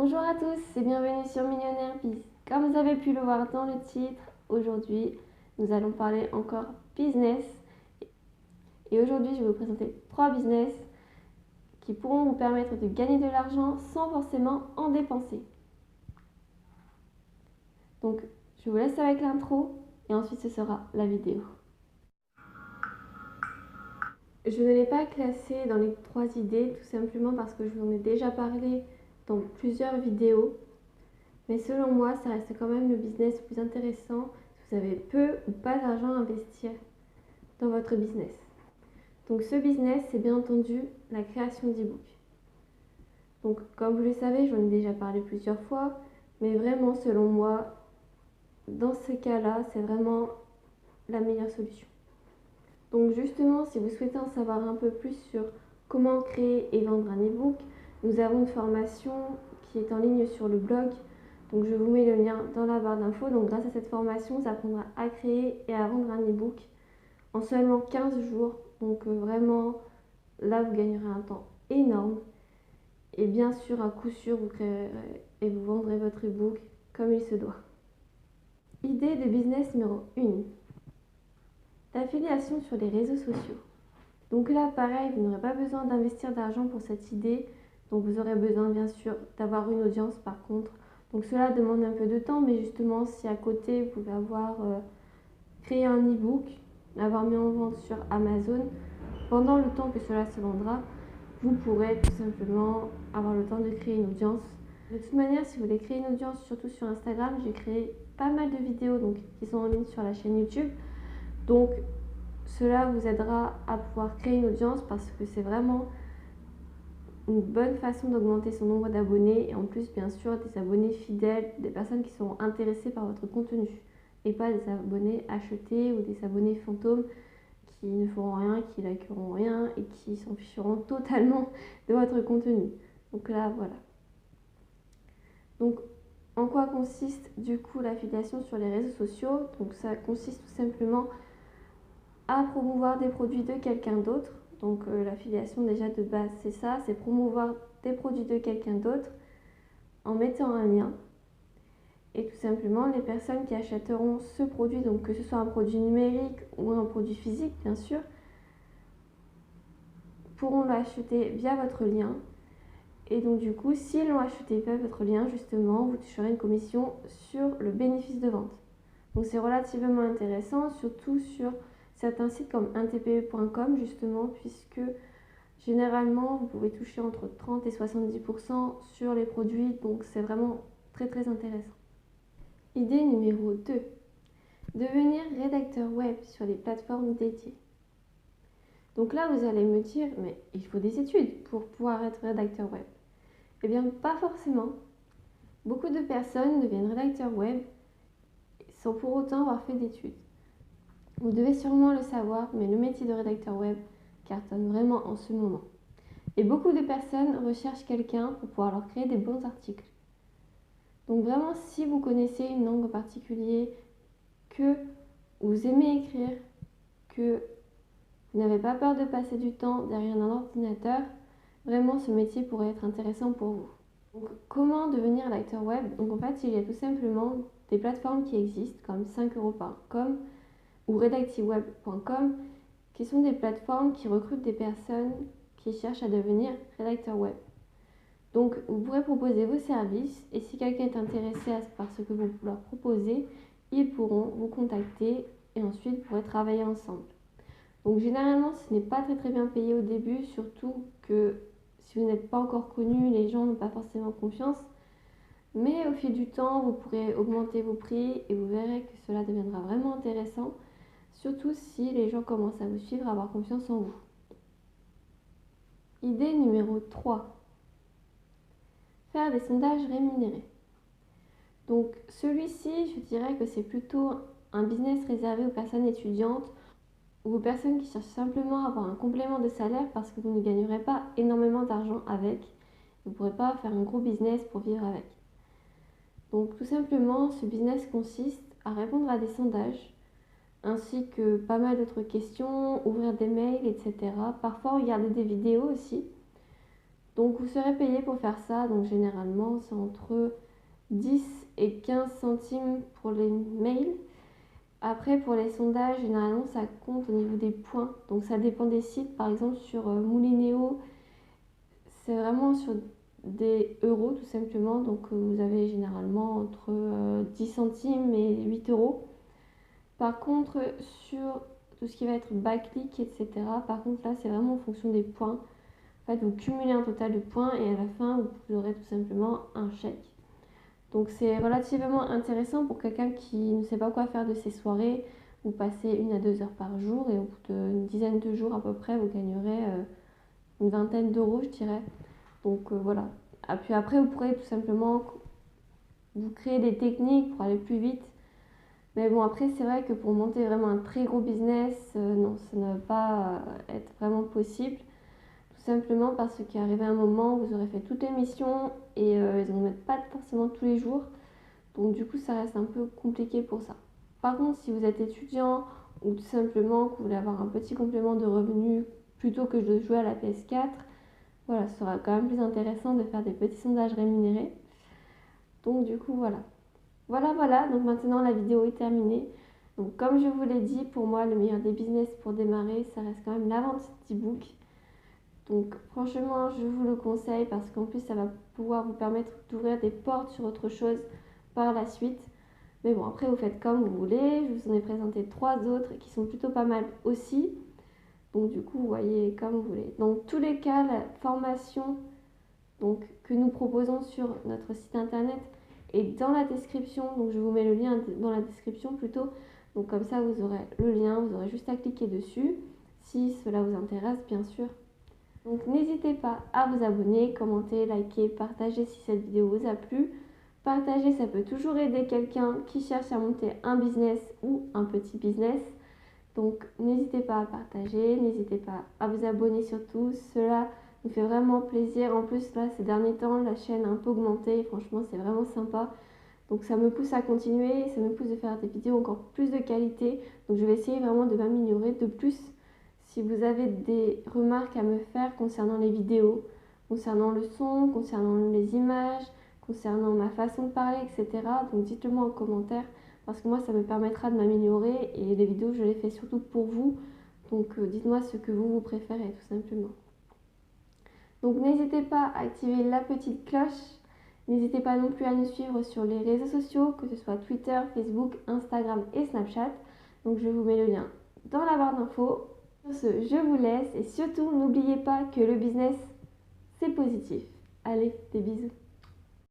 Bonjour à tous et bienvenue sur Millionnaire Biz. Comme vous avez pu le voir dans le titre, aujourd'hui nous allons parler encore business. Et aujourd'hui je vais vous présenter 3 business qui pourront vous permettre de gagner de l'argent sans forcément en dépenser. Donc je vous laisse avec l'intro et ensuite ce sera la vidéo. Je ne l'ai pas classé dans les 3 idées tout simplement parce que je vous en ai déjà parlé dans plusieurs vidéos. Mais selon moi, ça reste quand même le business le plus intéressant si vous avez peu ou pas d'argent à investir dans votre business. Donc ce business, c'est bien entendu la création d'e-books. Donc comme vous le savez, j'en ai déjà parlé plusieurs fois, mais vraiment selon moi, dans ce cas-là, c'est vraiment la meilleure solution. Donc justement, si vous souhaitez en savoir un peu plus sur comment créer et vendre un e-book, nous avons une formation qui est en ligne sur le blog. Donc je vous mets le lien dans la barre d'infos. Donc grâce à cette formation, vous apprendrez à créer et à vendre un e-book en seulement 15 jours. Donc vraiment, là vous gagnerez un temps énorme. Et bien sûr, à coup sûr, vous créerez et vous vendrez votre e-book comme il se doit. Idée de business numéro 1. L'affiliation sur les réseaux sociaux. Donc là, pareil, vous n'aurez pas besoin d'investir d'argent pour cette idée. Donc vous aurez besoin bien sûr d'avoir une audience par contre. Donc cela demande un peu de temps, mais justement si à côté vous pouvez avoir créé un e-book, l'avoir mis en vente sur Amazon, pendant le temps que cela se vendra, vous pourrez tout simplement avoir le temps de créer une audience. De toute manière, si vous voulez créer une audience, surtout sur Instagram, j'ai créé pas mal de vidéos qui sont en ligne sur la chaîne YouTube. Donc cela vous aidera à pouvoir créer une audience parce que c'est vraiment une bonne façon d'augmenter son nombre d'abonnés et en plus bien sûr des abonnés fidèles, des personnes qui seront intéressées par votre contenu et pas des abonnés achetés ou des abonnés fantômes qui ne feront rien, qui likeront rien et qui s'en ficheront totalement de votre contenu. Donc là voilà. Donc en quoi consiste du coup l'affiliation sur les réseaux sociaux? Donc ça consiste tout simplement à promouvoir des produits de quelqu'un d'autre. Donc l'affiliation déjà de base c'est ça, c'est promouvoir des produits de quelqu'un d'autre en mettant un lien. Et tout simplement les personnes qui achèteront ce produit, donc que ce soit un produit numérique ou un produit physique bien sûr, pourront l'acheter via votre lien. Et donc du coup, s'ils l'ont acheté via votre lien, justement, vous toucherez une commission sur le bénéfice de vente. Donc c'est relativement intéressant, surtout sur certains sites comme intpe.com justement, puisque généralement vous pouvez toucher entre 30 et 70% sur les produits, donc c'est vraiment très intéressant. Idée numéro 2. Devenir rédacteur web sur les plateformes dédiées. Donc là vous allez me dire, mais il faut des études pour pouvoir être rédacteur web. Eh bien pas forcément. Beaucoup de personnes deviennent rédacteurs web sans pour autant avoir fait d'études. Vous devez sûrement le savoir, mais le métier de rédacteur web cartonne vraiment en ce moment. Et beaucoup de personnes recherchent quelqu'un pour pouvoir leur créer des bons articles. Donc vraiment, si vous connaissez une langue en particulier, que vous aimez écrire, que vous n'avez pas peur de passer du temps derrière un ordinateur, vraiment ce métier pourrait être intéressant pour vous. Donc, comment devenir rédacteur web? Donc en fait, il y a tout simplement des plateformes qui existent comme 5euros.com ou redactiweb.com qui sont des plateformes qui recrutent des personnes qui cherchent à devenir rédacteur web. Donc vous pourrez proposer vos services et si quelqu'un est intéressé par ce que vous leur proposez, ils pourront vous contacter et ensuite vous pourrez travailler ensemble. Donc généralement ce n'est pas très bien payé au début, surtout que si vous n'êtes pas encore connu, les gens n'ont pas forcément confiance. Mais au fil du temps, vous pourrez augmenter vos prix et vous verrez que cela deviendra vraiment intéressant, surtout si les gens commencent à vous suivre, à avoir confiance en vous. Idée numéro 3. Faire des sondages rémunérés. Donc celui-ci, je dirais que c'est plutôt un business réservé aux personnes étudiantes ou aux personnes qui cherchent simplement à avoir un complément de salaire parce que vous ne gagnerez pas énormément d'argent avec. Vous ne pourrez pas faire un gros business pour vivre avec. Donc tout simplement, ce business consiste à répondre à des sondages, ainsi que pas mal d'autres questions, ouvrir des mails, etc. Parfois regarder des vidéos aussi, Donc vous serez payé pour faire ça, donc généralement c'est entre 10 et 15 centimes pour les mails. Après pour les sondages, généralement ça compte au niveau des points, donc ça dépend des sites. Par exemple sur Moulinéo, c'est vraiment sur des euros tout simplement, donc vous avez généralement entre 10 centimes et 8 euros. Par contre sur tout ce qui va être backlink, etc., par contre là c'est vraiment en fonction des points. En fait, vous cumulez un total de points et à la fin, vous aurez tout simplement un chèque. Donc c'est relativement intéressant pour quelqu'un qui ne sait pas quoi faire de ses soirées. Vous passez 1 à 2 heures par jour et au bout d'une dizaine de jours à peu près, vous gagnerez une vingtaine d'euros, je dirais. Donc voilà. Et puis après, vous pourrez tout simplement vous créer des techniques pour aller plus vite. Mais bon, après, c'est vrai que pour monter vraiment un très gros business, non, ça ne va pas être vraiment possible. Tout simplement parce qu'il arrive un moment où vous aurez fait toutes les missions et ils n'en mettent pas forcément tous les jours. Donc du coup, ça reste un peu compliqué pour ça. Par contre, si vous êtes étudiant ou tout simplement que vous voulez avoir un petit complément de revenus plutôt que de jouer à la PS4, voilà, ce sera quand même plus intéressant de faire des petits sondages rémunérés. Donc du coup, voilà. Voilà, donc maintenant la vidéo est terminée. Donc comme je vous l'ai dit, pour moi, le meilleur des business pour démarrer, ça reste quand même la vente d'e-book. Donc franchement, je vous le conseille parce qu'en plus, ça va pouvoir vous permettre d'ouvrir des portes sur autre chose par la suite. Mais bon, après, vous faites comme vous voulez. Je vous en ai présenté 3 autres qui sont plutôt pas mal aussi. Donc du coup, vous voyez comme vous voulez. Dans tous les cas, la formation donc, que nous proposons sur notre site internet est dans la description. Donc je vous mets le lien dans la description plutôt. Donc comme ça, vous aurez le lien. Vous aurez juste à cliquer dessus si cela vous intéresse, bien sûr. Donc n'hésitez pas à vous abonner, commenter, liker, partager si cette vidéo vous a plu. Partager, ça peut toujours aider quelqu'un qui cherche à monter un business ou un petit business. Donc n'hésitez pas à partager, n'hésitez pas à vous abonner surtout. Cela nous fait vraiment plaisir. En plus, là, ces derniers temps, la chaîne a un peu augmenté. Et franchement, c'est vraiment sympa. Donc ça me pousse à continuer, ça me pousse à faire des vidéos encore plus de qualité. Donc je vais essayer vraiment de m'améliorer. De plus, si vous avez des remarques à me faire concernant les vidéos, concernant le son, concernant les images, concernant ma façon de parler, etc., donc dites-le moi en commentaire parce que moi ça me permettra de m'améliorer et les vidéos je les fais surtout pour vous. Donc dites-moi ce que vous préférez tout simplement. Donc n'hésitez pas à activer la petite cloche. N'hésitez pas non plus à nous suivre sur les réseaux sociaux, que ce soit Twitter, Facebook, Instagram et Snapchat. Donc je vous mets le lien dans la barre d'infos. Sur ce, je vous laisse et surtout n'oubliez pas que le business, c'est positif. Allez, des bisous.